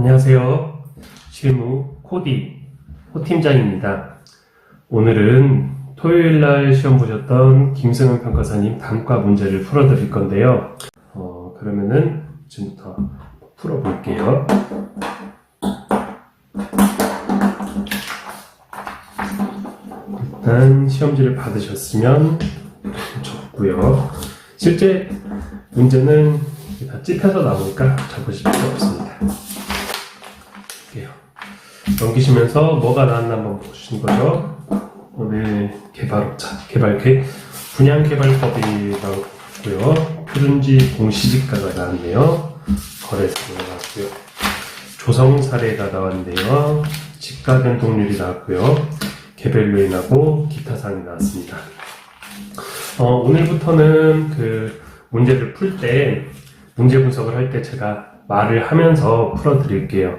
안녕하세요. 실무 코디 호팀장입니다. 오늘은 토요일날 시험 보셨던 김승은 평가사님 단과 문제를 풀어드릴 건데요. 그러면은 지금부터 풀어볼게요. 일단 시험지를 받으셨으면 적고요. 실제 문제는 다 찝혀서 나오니까 적으실 필요 없습니다. 넘기시면서 뭐가 나왔나 한번 보시는 거죠. 오늘 개발업자, 개발계획, 분양개발법이 나왔고요. 표준지 공시지가가 나왔네요. 거래사례가 나왔고요. 조성사례가 나왔는데요. 지가변동률이 나왔고요. 개별 요인하고 기타 사항이 나왔습니다. 오늘부터는 그 문제를 풀 때, 문제 분석을 할 때 제가 말을 하면서 풀어드릴게요.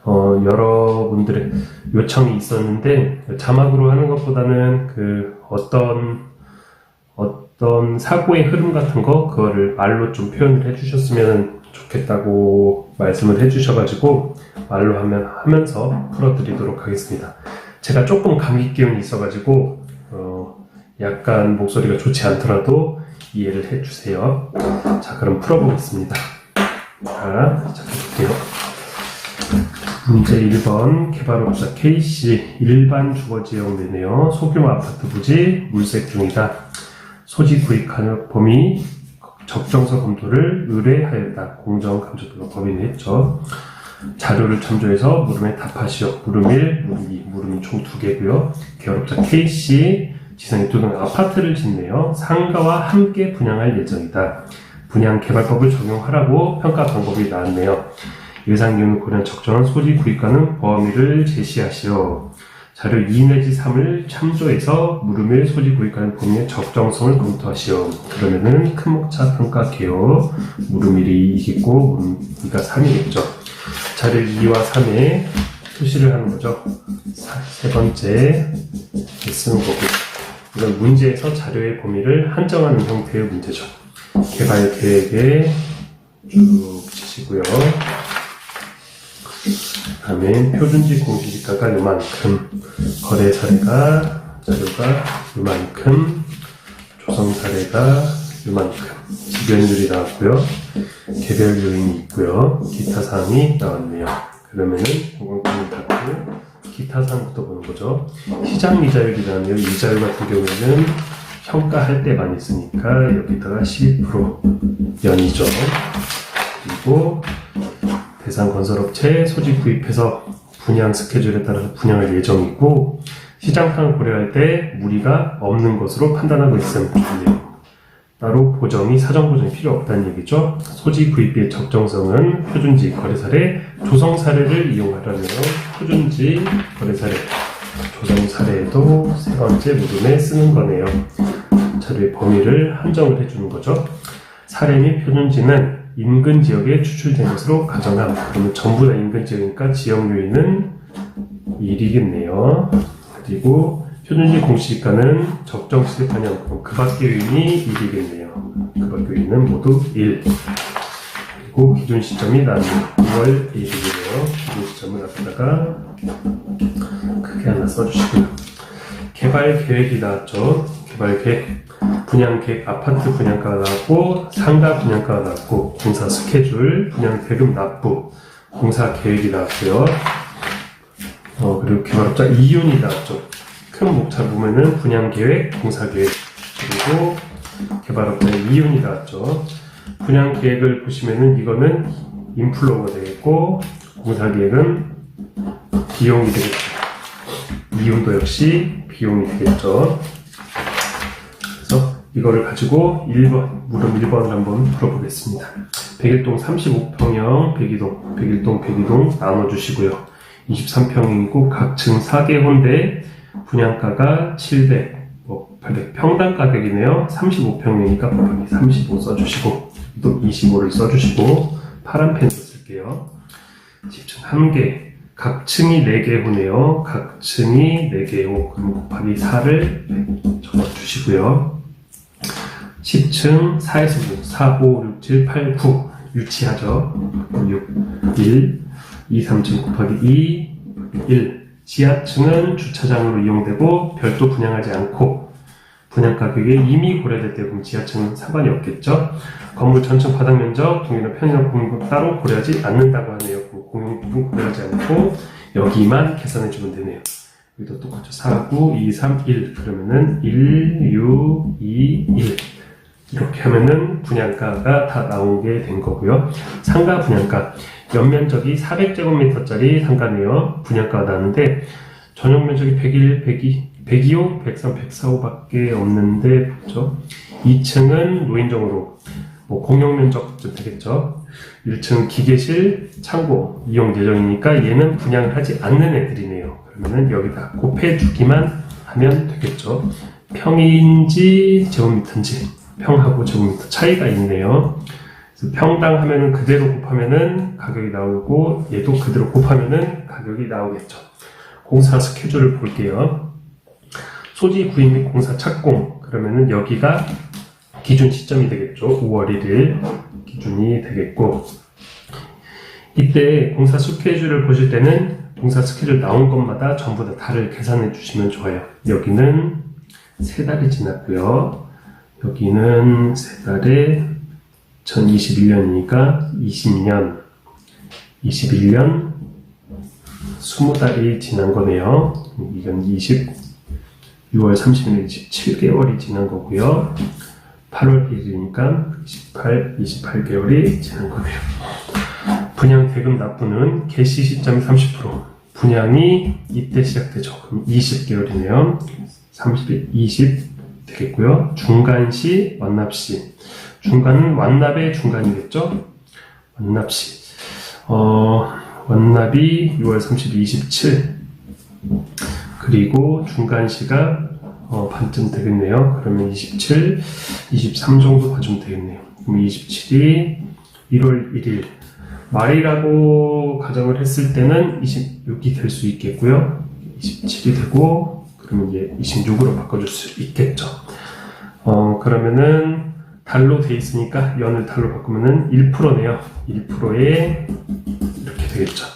여러분들의 요청이 있었는데, 자막으로 하는 것보다는 어떤 사고의 흐름 같은 그거를 말로 좀 표현을 해주셨으면 좋겠다고 말씀을 해주셔가지고, 말로 하면서 풀어드리도록 하겠습니다. 제가 조금 감기 기운이 있어가지고, 약간 목소리가 좋지 않더라도 이해를 해주세요. 자, 그럼 풀어보겠습니다. 자, 시작해볼게요. 문제 1번 개발업자 K씨 일반 주거지역 내네요. 소규모 아파트 부지 물색 중이다. 소지 구입하는 범위 적정서 검토를 의뢰하였다. 공정감정도가 범위를 했죠. 자료를 참조해서 물음에 답하시오. 물음 1, 물음 2, 물음이 총 2개고요. 개발업자 K씨 지상에 2동 아파트를 짓네요. 상가와 함께 분양할 예정이다. 분양개발법을 적용하라고 평가 방법이 나왔네요. 예상 기준을 고려한 적정한 소지 구입가는 범위를 제시하시오. 자료 2 내지 3을 참조해서 물음 1 소지 구입가는 범위의 적정성을 검토하시오. 그러면은 큰 목차 평가해요. 물음 1이 2겠고 물음 2가 3이겠죠. 자료 2와 3에 표시를 하는 거죠. 세 번째 쓰는 거고, 이건 문제에서 자료의 범위를 한정하는 형태의 문제죠. 개발 계획에 쭉 치시고요. 그 다음에 표준지 공시지가가 요만큼, 거래 사례가, 자료가 요만큼, 조성 사례가 요만큼, 지변율이 나왔고요. 개별 요인이 있고요. 기타 사항이 나왔네요. 그러면은 공공기능 닫고 기타 사항부터 보는 거죠. 시장 이자율이 나왔네요. 이자율 같은 경우에는 평가할 때만 있으니까 여기다가 12% 연이죠. 그리고 대상 건설업체 소지 구입해서 분양 스케줄에 따라서 분양할 예정이고, 시장상을 고려할 때 무리가 없는 것으로 판단하고 있음. 따로 보정이, 사정 보정이 필요 없다는 얘기죠. 소지 구입비의 적정성은 표준지, 거래사례, 조성 사례를 이용하라면 표준지, 거래사례, 조성 사례에도 세 번째 물음에 쓰는 거네요. 자료의 범위를 한정을 해주는 거죠. 사례 및 표준지는 인근 지역에 추출된 것으로 가정함. 그러면 전부 다 인근 지역이니까 지역 요인은 1이겠네요. 그리고 표준지 공시지가는 적정 시세판이었고, 그럼 그 밖의 요인이 1이겠네요. 그 밖의 요인은 모두 1. 그리고 기준 시점이 나는 6월 1일이에요. 기준 시점을 앞에다가 크게 하나 써주시고요. 개발 계획이 나왔죠. 개발 계획. 분양계획, 아파트 분양가가 나왔고, 상가 분양가가 나왔고, 공사 스케줄, 분양 대금 납부, 공사 계획이 나왔고요. 그리고 개발업자 이윤이 나왔죠. 큰 목차 보면은 분양계획, 공사계획, 그리고 개발업자의 이윤이 나왔죠. 분양계획을 보시면은 이거는 인플로우가 되겠고, 공사계획은 비용이 되겠죠. 이윤도 역시 비용이 되겠죠. 이거를 가지고 1번, 물음 1번을 한번 풀어보겠습니다. 101동 35평형 102동 나눠주시고요. 23평형이고 각층 4개 혼대, 분양가가 700, 800 평당 가격이네요. 35평형이니까 곱하기 35 써주시고, 또 25를 써주시고, 파란 펜을 쓸게요. 집중 1개, 각층이 4개 호네요. 각층이 4개 호, 그럼 곱하기 4를 적어주시고요. 10층 4에서 5, 4, 5, 6, 7, 8, 9 유치하죠. 6, 1, 3층 곱하기 2, 1. 지하층은 주차장으로 이용되고 별도 분양하지 않고 분양 가격이 이미 고려될 때 그럼 지하층은 상관이 없겠죠. 건물 전층 바닥 면적, 동일한 편의점 공급 따로 고려하지 않는다고 하네요. 공용 부분 고려하지 않고 여기만 계산해주면 되네요. 여기도 똑같죠. 4, 9, 2, 3, 1 그러면은 1, 6, 2, 1 이렇게 하면은 분양가가 다 나오게 된 거고요. 상가 분양가 연면적이 400제곱미터짜리 상가네요. 분양가가 나는데 전용 면적이 101, 102호, 103, 145밖에 없는데 그렇죠? 2층은 노인정으로 공용 면적쯤 되겠죠. 1층 기계실, 창고 이용 예정이니까 얘는 분양을 하지 않는 애들이네요. 그러면은 여기다 곱해주기만 하면 되겠죠. 평인지 제곱미터인지 평하고 제곱미터 차이가 있네요. 그래서 평당 하면은 그대로 곱하면은 가격이 나오고 얘도 그대로 곱하면은 가격이 나오겠죠. 공사 스케줄을 볼게요. 소지 구입 및 공사 착공 그러면은 여기가 기준 시점이 되겠죠. 5월 1일 기준이 되겠고 이때 공사 스케줄을 보실 때는 공사 스케줄 나온 것마다 전부 다 달을 계산해 주시면 좋아요. 여기는 3달이 지났고요. 여기는 3달에 2021년이니까 20년, 21년 20달이 지난 거네요. 이건 6월 30일 27개월이 지난 거고요. 8월 1일이니까 28개월이 지난 거네요. 분양 대금 납부는 개시 시점이 30%. 분양이 이때 시작되죠. 그럼 20개월이네요. 30일 20 되겠고요. 중간시, 완납시. 중간은 완납의 중간이겠죠? 완납시. 완납이 6월 30일 27. 그리고 중간시가 반쯤 되겠네요. 그러면 27, 23 정도 봐주면 되겠네요. 그럼 27이 1월 1일. 말이라고 가정을 했을 때는 26이 될 수 있겠고요. 27이 되고, 그러면 이제 26으로 바꿔줄 수 있겠죠. 그러면은 달로 돼 있으니까 연을 달로 바꾸면은 1%네요. 1%에 이렇게 되겠죠.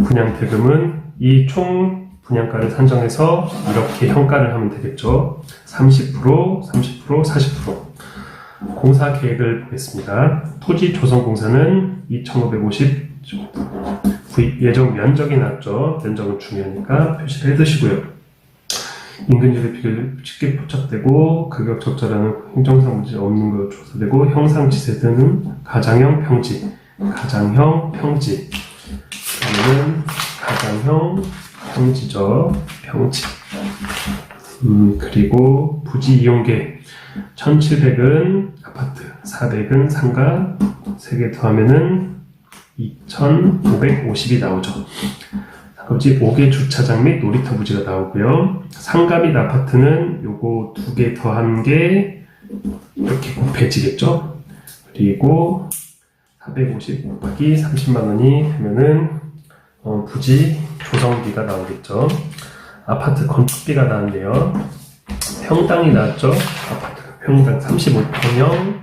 분양 대금은 이 총 분양가를 산정해서 이렇게 평가를 하면 되겠죠. 30%, 30%, 40%. 공사 계획을 보겠습니다. 토지 조성 공사는 2,550 구입 예정 면적이 나왔죠. 면적은 중요하니까 표시를 해두시고요. 인근지대 비교 쉽게 포착되고 가격 적절한 행정상 문제 없는 거 조사되고 형상지세 등은 가장형 평지. 가장형 평지. 그러면 가장형 평지죠. 평지. 그리고 부지 이용계 1,700은 아파트, 400은 상가, 3개 더하면은 2,550이 나오죠. 상가부지 5개 주차장 및 놀이터 부지가 나오고요. 상가 및 아파트는 요거 2개 더한 게 이렇게 곱해지겠죠. 그리고 450 곱하기 30만원이 하면은 부지 조성비가 나오겠죠. 아파트 건축비가 나왔네요. 평당이 나왔죠. 아파트가 평당 35평형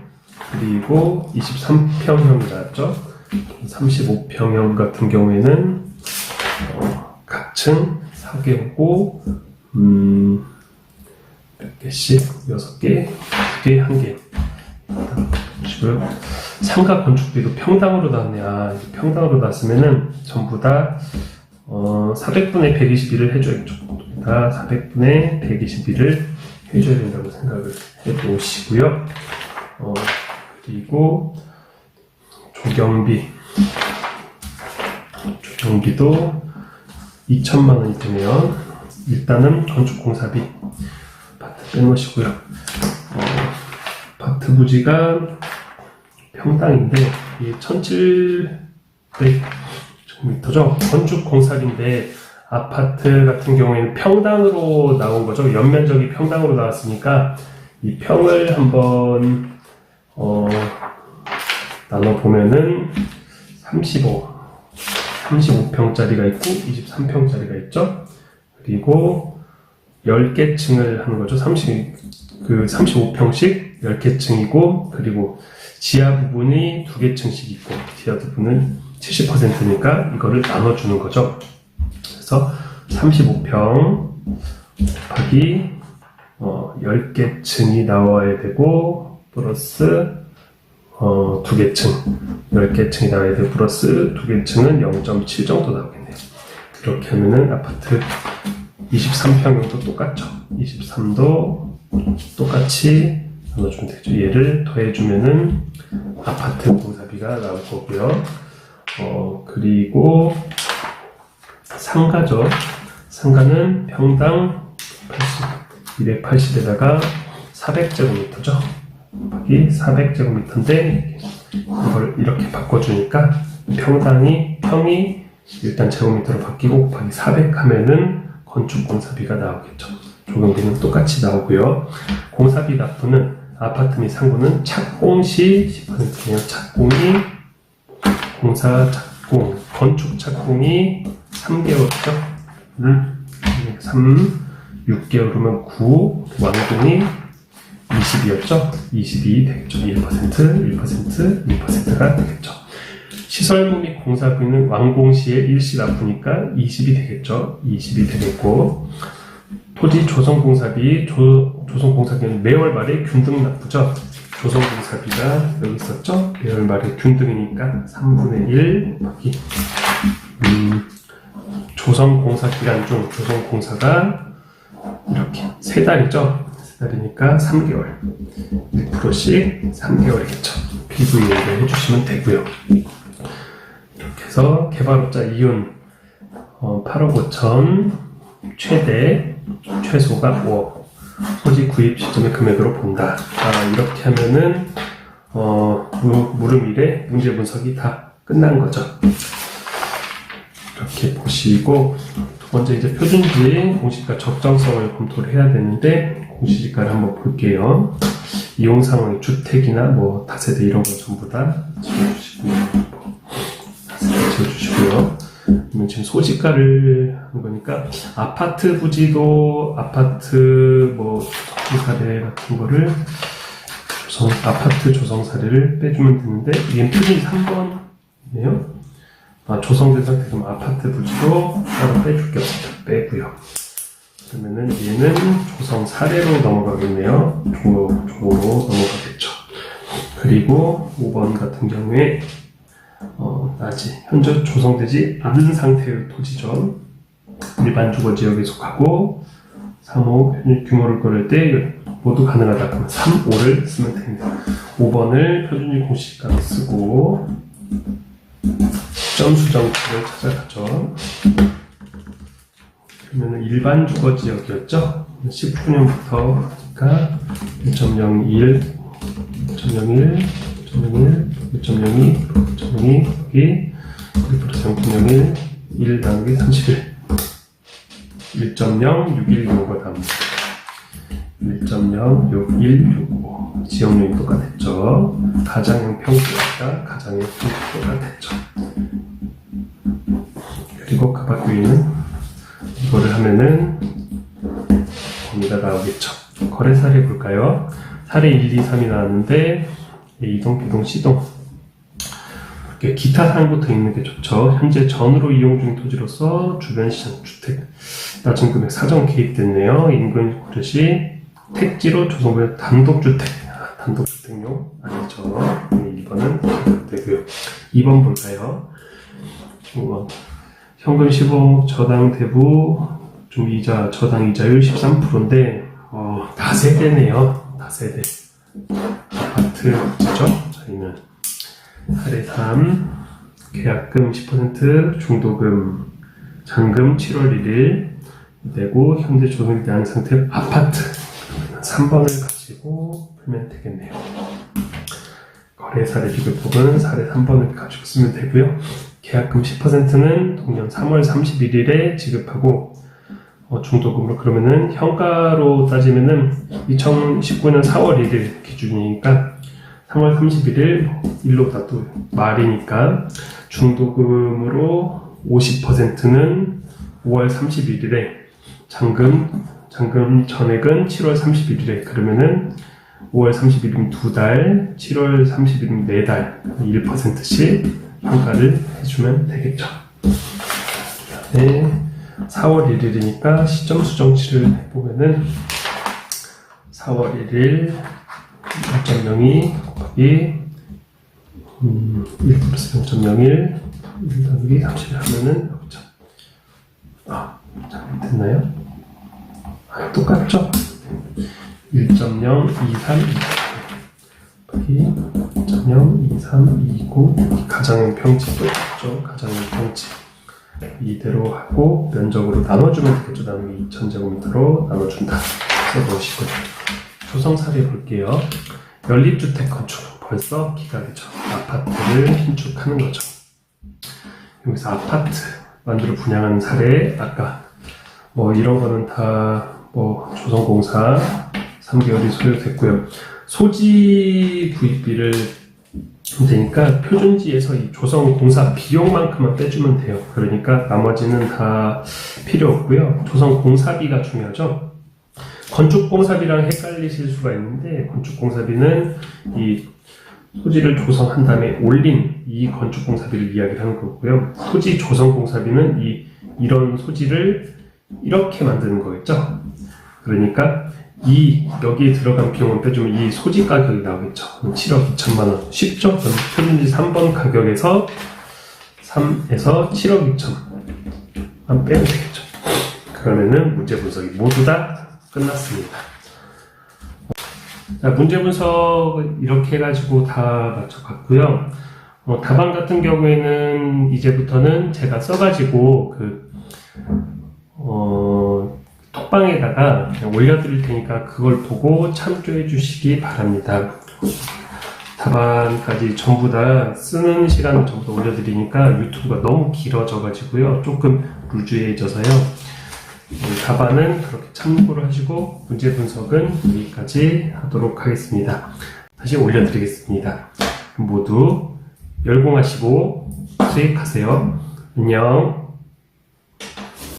그리고 23평형이 나왔죠. 35평형 같은 경우에는 각 층 4개고 몇 개씩 6개, 2개, 1개 보시고요. 상가 건축비도 평당으로 나왔네요. 평당으로 나왔으면은 전부 다 400분의 121을 해줘야겠죠. 다 400분의 121을 해줘야 된다고 생각을 해보시고요. 그리고 조경비도 2,000만원이 되네요. 일단은 건축공사비 아파트 빼놓으시고요. 아파트 부지가 평당인데 이게 1,700제곱미터죠. 건축공사비인데 아파트 같은 경우에는 평당으로 나온 거죠. 연면적이 평당으로 나왔으니까 이 평을 한번 나눠보면은 35평짜리가 있고 23평짜리가 있죠. 그리고 10개 층을 하는 거죠. 35평씩 10개 층이고, 그리고 지하 부분이 2개 층씩 있고, 지하 부분은 70%니까 이거를 나눠주는 거죠. 그래서 35평 곱하기 10개 층이 나와야 되고 플러스 2개 층 10개 층이 나와야 되고 플러스 2개 층은 0.7 정도 나오겠네요. 이렇게 하면은 아파트 23평형도 똑같죠. 23도 똑같이 나눠주면 되죠. 얘를 더해주면은 아파트 공사비가 나올 거고요. 그리고 상가죠. 상가는 평당 280에다가 400제곱미터죠. 곱하기 400제곱미터인데 이걸 이렇게 바꿔주니까 평이 일단 제곱미터로 바뀌고 곱하기 400 하면은 건축공사비가 나오겠죠. 조경비는 똑같이 나오고요. 공사비 납부는 아파트 및 상고는 착공시 10%예요. 건축 착공이 3개월이죠. 6개월이면 9, 완공이 20이었죠. 22 되겠죠. 1%가 되겠죠. 시설물 및 공사비는 완공 시에 일시 납부니까 20이 되겠죠. 20이 되겠고, 토지 조성공사비, 조성공사비는 매월 말에 균등 납부죠. 조성공사비가 여기 있었죠. 매월 말에 균등이니까 3분의 1 곱하기 조성공사 기간 중 조성공사가 이렇게 3달이죠. 3달이니까 3개월 1%씩 3개월이겠죠. PV를 해주시면 되고요. 이렇게 해서 개발업자 이윤 8억 5천 최소가 5억 토지 구입 시점의 금액으로 본다. 이렇게 하면은 물음일에 문제 분석이 다 끝난 거죠. 이렇게 보시고 두 번째 이제 표준지 공시지가 적정성을 검토를 해야 되는데 공시지가를 한번 볼게요. 이용 상황의 주택이나 뭐 다세대 이런 거 전부 다 지어주시고요. 다세대 지어주시고요. 그러면 지금 소지가를 하는 거니까 아파트 부지도 아파트 뭐 사례 같은 거를 아파트 조성 사례를 빼주면 되는데 이게 표준지 3번이네요. 조성된 상태 그럼 아파트 부지도 따로 빼줄 게 없습니다. 빼고요. 그러면은 얘는 조성 사례로 넘어가겠네요. 조로 넘어가겠죠. 그리고 5번 같은 경우에 아직 현재 조성되지 않은 상태의 토지죠. 일반 주거지역에 속하고 3호 편입 규모를 고를 때 모두 가능하다. 그러면 3, 5를 쓰면 됩니다. 5번을 표준지 공시지가로 쓰고 점수정치를 찾아가죠. 그러면 일반 주거지역이었죠. 19년부터 하니까 1.01, 1.01, 1.01, 1.02, 1.02 여기 플러스 0.01, 1 나누기 31 1.06165가 답니다. 1.06165 지역률이 똑같았죠. 가장형 평수가 가장형 평수가 됐죠. 그리고 가박위는 이거를 하면은 범위가 나오겠죠. 거래 사례 볼까요? 사례 1, 2, 3이 나왔는데 A동, B동, C동 이렇게 기타 사항부터 있는 게 좋죠. 현재 전으로 이용 중인 토지로서 주변 시장 주택 낮은 금액 사전 개입됐네요. 인근 고려시 택지로 조성된 단독주택 단독주택용 아니죠. 1번은 되고요. 2번 볼까요? 현금 15억 저당 대부 좀 이자 저당 이자율 13%인데 다세대네요. 다세대 아파트 부지죠. 저희는 사례 3 계약금 10% 중도금 잔금 7월 1일 내고 현재 조성이 된 상태 아파트 3번을 가지고 풀면 되겠네요. 거래 사례 비교법은 사례 3번을 가지고 쓰면 되고요. 계약금 10%는 동년 3월 31일에 지급하고 중도금으로 그러면은 현가로 따지면은 2019년 4월 1일 기준이니까 3월 31일 일로 다 또 말이니까 중도금으로 50%는 5월 31일에 잔금 전액은 7월 31일에 그러면은 5월 31일이면 2달, 7월 30일이면 4달 1%씩 평가를 해주면 되겠죠. 네, 4월 1일이니까 시점 수정치를 해보면은 4월 1일 0.02 곱하기 1 플러스 0.01 1 더하기 30 하면은 0.. 됐나요? 똑같죠? 1.02329 곱하기 0.02329 가정의 평치 똑같죠? 가정의 평치 이대로 하고 면적으로 나눠주면 되겠죠? 나누기 2000제곱미터로 나눠준다 써놓으시고요. 조성 사례 볼게요. 연립주택 건축 벌써 기각이죠. 아파트를 신축하는 거죠. 여기서 아파트 만들어 분양하는 사례 아까 뭐 이런 거는 다 뭐 조성공사 3개월이 소요됐고요. 소지 구입비를 되니까 표준지에서 이 조성공사 비용만큼만 빼주면 돼요. 그러니까 나머지는 다 필요 없고요. 조성공사비가 중요하죠. 건축공사비랑 헷갈리실 수가 있는데 건축공사비는 이 소지를 조성한 다음에 올린 이 건축공사비를 이야기를 하는 거고요. 소지 조성공사비는 이런 소지를 이렇게 만드는 거겠죠. 그러니까 여기에 들어간 비용을 빼주면 이 소지 가격이 나오겠죠. 7억 2천만 원. 쉽죠? 그럼 표준지 3번 가격에서 3에서 7억 2천만 빼면 되겠죠. 그러면은 문제 분석이 모두 다 끝났습니다. 자, 문제 분석 이렇게 해가지고 다 맞춰봤고요. 답안 같은 경우에는 이제부터는 제가 써가지고 톡방에다가 그냥 올려드릴 테니까 그걸 보고 참조해 주시기 바랍니다. 답안까지 전부 다 쓰는 시간을 전부 다 올려드리니까 유튜브가 너무 길어져가지고요. 조금 루즈해져서요. 답안은 그렇게 참고를 하시고 문제 분석은 여기까지 하도록 하겠습니다. 다시 올려드리겠습니다. 모두 열공하시고 수익하세요. 안녕.